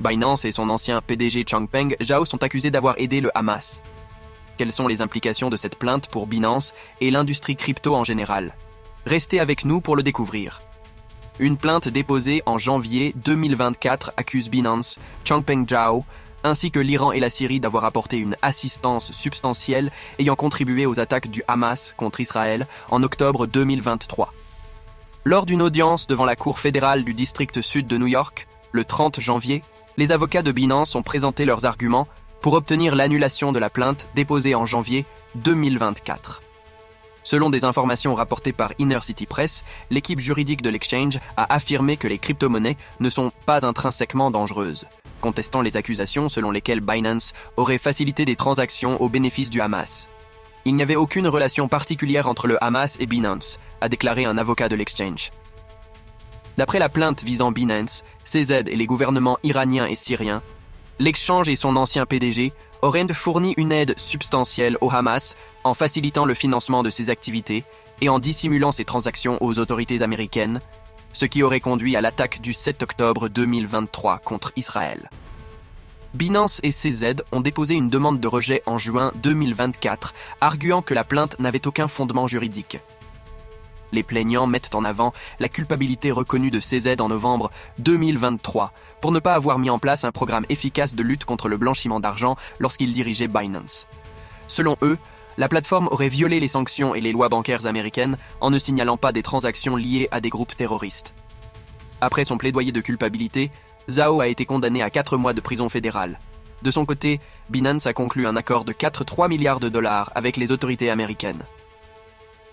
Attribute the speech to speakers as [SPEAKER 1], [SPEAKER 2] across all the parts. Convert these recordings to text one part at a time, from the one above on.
[SPEAKER 1] Binance et son ancien PDG Changpeng Zhao sont accusés d'avoir aidé le Hamas. Quelles sont les implications de cette plainte pour Binance et l'industrie crypto en général? Restez avec nous pour le découvrir. Une plainte déposée en janvier 2024 accuse Binance, Changpeng Zhao, ainsi que l'Iran et la Syrie d'avoir apporté une assistance substantielle ayant contribué aux attaques du Hamas contre Israël en octobre 2023. Lors d'une audience devant la Cour fédérale du district sud de New York, le 30 janvier, les avocats de Binance ont présenté leurs arguments pour obtenir l'annulation de la plainte déposée en janvier 2024. Selon des informations rapportées par Inner City Press, l'équipe juridique de l'exchange a affirmé que les crypto-monnaies ne sont pas intrinsèquement dangereuses, contestant les accusations selon lesquelles Binance aurait facilité des transactions au bénéfice du Hamas. Il n'y avait aucune relation particulière entre le Hamas et Binance, a déclaré un avocat de l'exchange. D'après la plainte visant Binance, CZ et les gouvernements iraniens et syriens, l'exchange et son ancien PDG auraient fourni une aide substantielle au Hamas en facilitant le financement de ses activités et en dissimulant ses transactions aux autorités américaines, ce qui aurait conduit à l'attaque du 7 octobre 2023 contre Israël. Binance et CZ ont déposé une demande de rejet en juin 2024, arguant que la plainte n'avait aucun fondement juridique. Les plaignants mettent en avant la culpabilité reconnue de CZ en novembre 2023 pour ne pas avoir mis en place un programme efficace de lutte contre le blanchiment d'argent lorsqu'il dirigeait Binance. Selon eux, la plateforme aurait violé les sanctions et les lois bancaires américaines en ne signalant pas des transactions liées à des groupes terroristes. Après son plaidoyer de culpabilité, Zhao a été condamné à 4 mois de prison fédérale. De son côté, Binance a conclu un accord de 4,3 milliards de dollars avec les autorités américaines.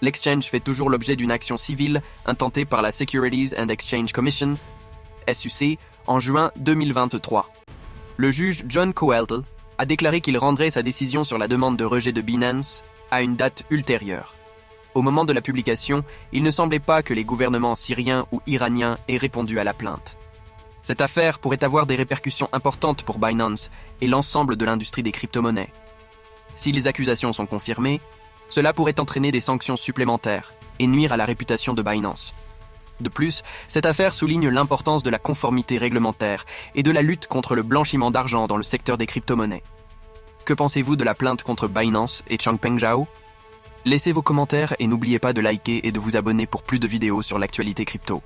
[SPEAKER 1] L'exchange fait toujours l'objet d'une action civile intentée par la Securities and Exchange Commission, SEC, en juin 2023. Le juge John Coelho a déclaré qu'il rendrait sa décision sur la demande de rejet de Binance à une date ultérieure. Au moment de la publication, il ne semblait pas que les gouvernements syriens ou iraniens aient répondu à la plainte. Cette affaire pourrait avoir des répercussions importantes pour Binance et l'ensemble de l'industrie des crypto-monnaies. Si les accusations sont confirmées, cela pourrait entraîner des sanctions supplémentaires et nuire à la réputation de Binance. De plus, cette affaire souligne l'importance de la conformité réglementaire et de la lutte contre le blanchiment d'argent dans le secteur des crypto-monnaies. Que pensez-vous de la plainte contre Binance et Changpeng Zhao? Laissez vos commentaires et n'oubliez pas de liker et de vous abonner pour plus de vidéos sur l'actualité crypto.